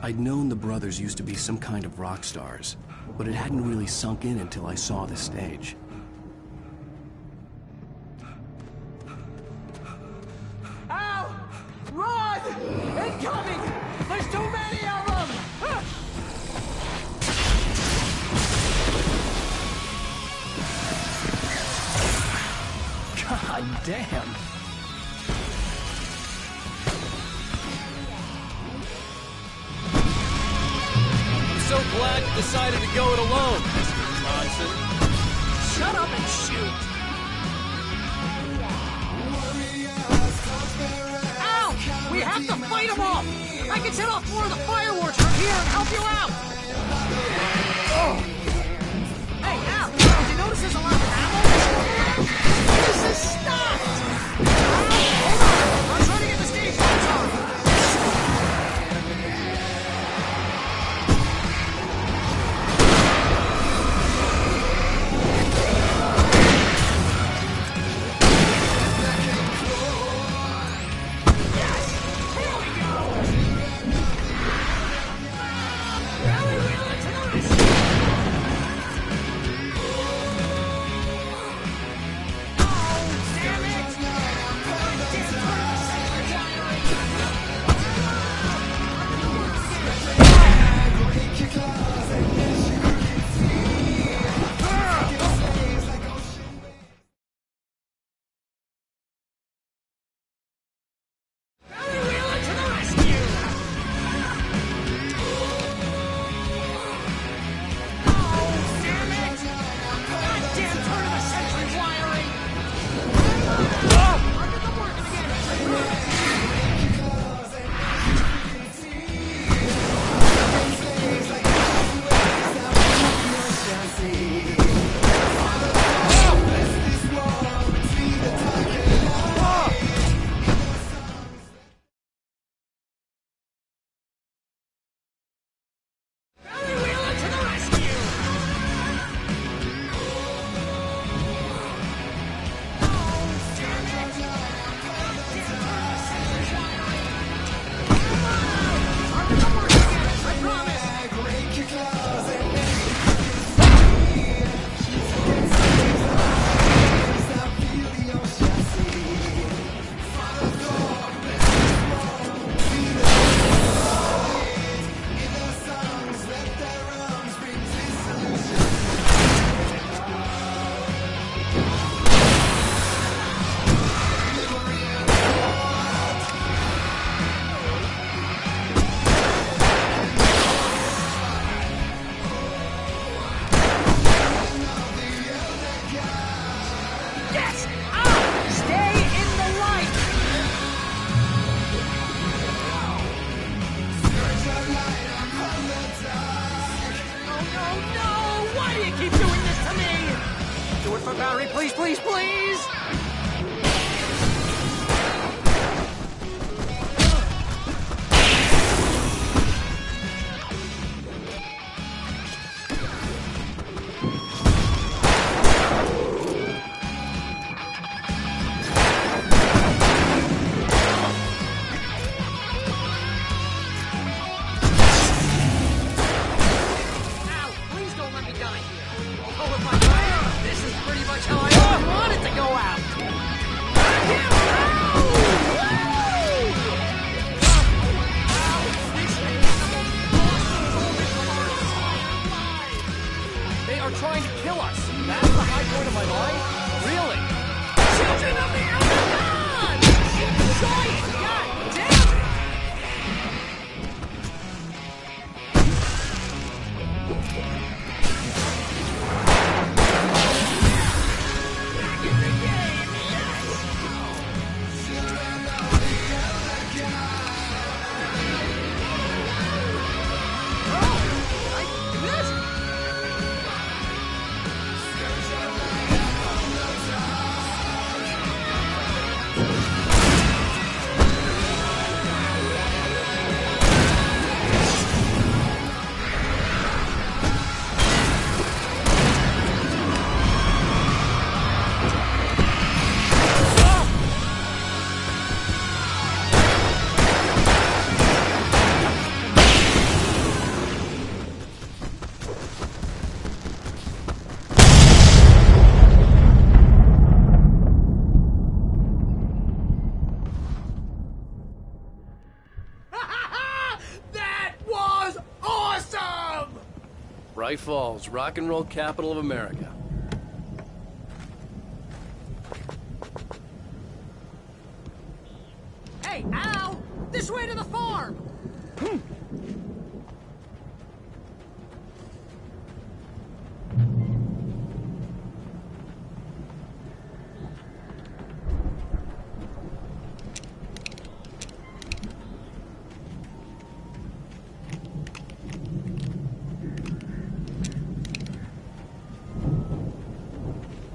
I'd known the brothers used to be some kind of rock stars, but it hadn't really sunk in until I saw the stage. Ow! Run! Incoming! There's too many of them! God damn! I'm so glad you decided to go it alone, Mr. Bronson. Shut up and shoot! Ow! We have to fight them off! I can set off more of the fireworks from here and help you out! Oh. Hey, Al! Did you notice there's a lot of ammo? This is stopped! Hold on! I'm trying to get the stage lights on! Barry, please, please, please! This is pretty much how I want it to go out! Bright Falls, rock and roll capital of America. Hey, Al! This way to the farm!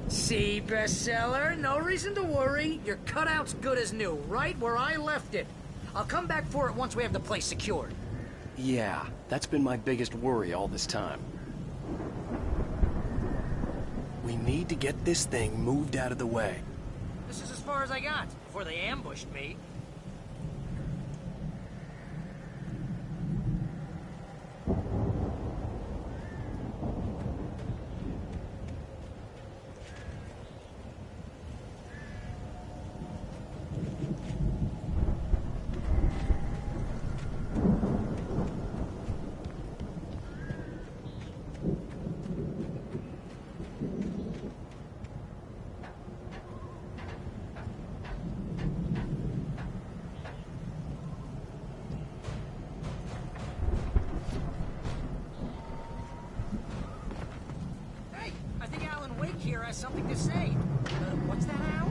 See, bestseller? No reason to worry. Your cutout's good as new, right where I left it. I'll come back for it once we have the place secured. Yeah, that's been my biggest worry all this time. We need to get this thing moved out of the way. This is as far as I got before they ambushed me. Here has something to say. What's that, Al?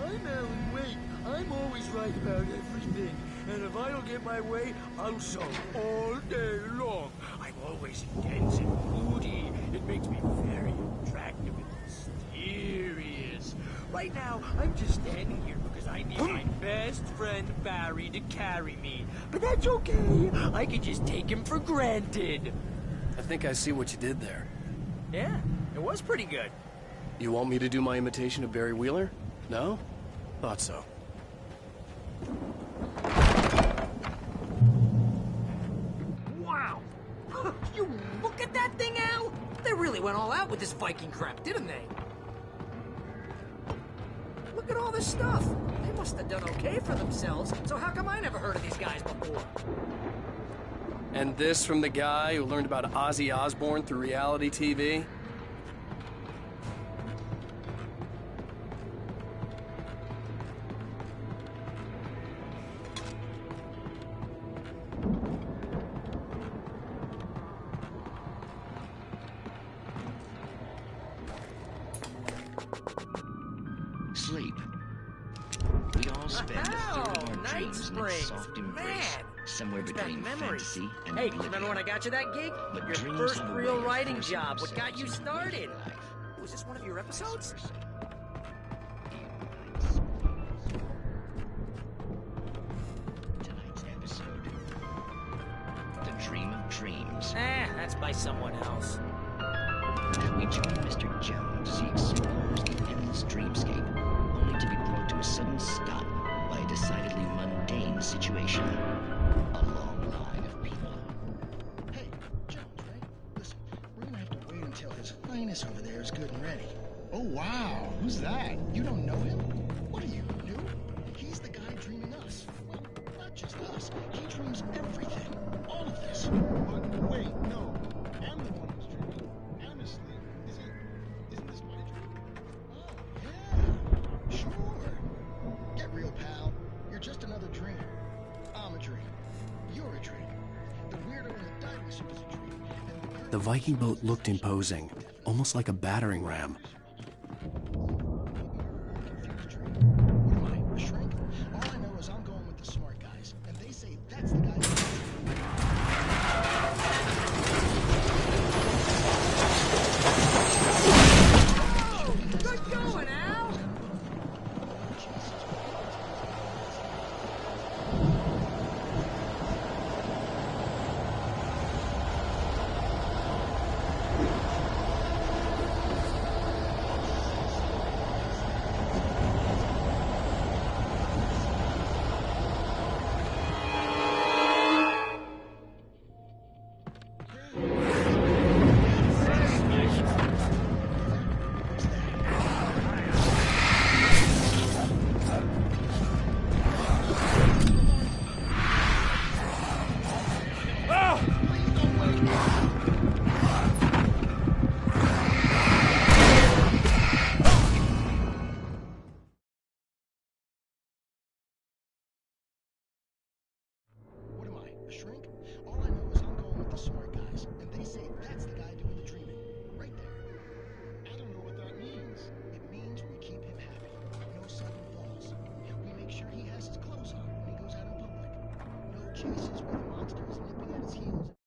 I'm Alan Wake. I'm always right about everything. And if I don't get my way, I'll sulk all day long. I'm always intense and moody. It makes me very attractive and mysterious. Right now, I'm just standing here because I need my best friend Barry to carry me. But that's okay. I can just take him for granted. I think I see what you did there. Yeah. It was pretty good. You want me to do my imitation of Barry Wheeler? No? Thought so. Wow! You look at that thing, Al! They really went all out with this Viking crap, didn't they? Look at all this stuff. They must have done okay for themselves, so how come I never heard of these guys before? And this from the guy who learned about Ozzy Osbourne through reality TV? Sleep. We all spend a third of our dreams in its soft embrace, somewhere between fantasy and Hey, oblivion. remember when I got you that gig? But Your dreams first have a real way of writing forcing job. What got you themselves into started? life. Was this one of your episodes? Tonight's episode, The Dream of Dreams. That's by someone else. We join Mr. Jones as he explores the endless dreamscape, only to be brought to a sudden stop by a decidedly mundane situation. A long line of people. Hey, Jones, right? Listen, we're gonna have to wait until His Highness over there is good and ready. Oh, wow. Who's that? You don't know him? What are you, new? He's the guy dreaming us. Well, not just us. He dreams everything. All of this. But wait, no. I'm the one who's dreaming. I'm asleep. Isn't this my dream? Oh, yeah. Sure. Get real, pal. You're just another dream. I'm a dream. You're a dream. The weirdo in the diving suit is a dream. The Viking boat looked imposing, almost like a battering ram. A shrink? All I know is I'm going with the smart guys, and they say that's the guy. Good going, Al! say, that's the guy doing the dreaming. Right there. I don't know what that means. It means we keep him happy. No sudden falls. We make sure he has his clothes on when he goes out in public. No chases where the monster is nipping at his heels.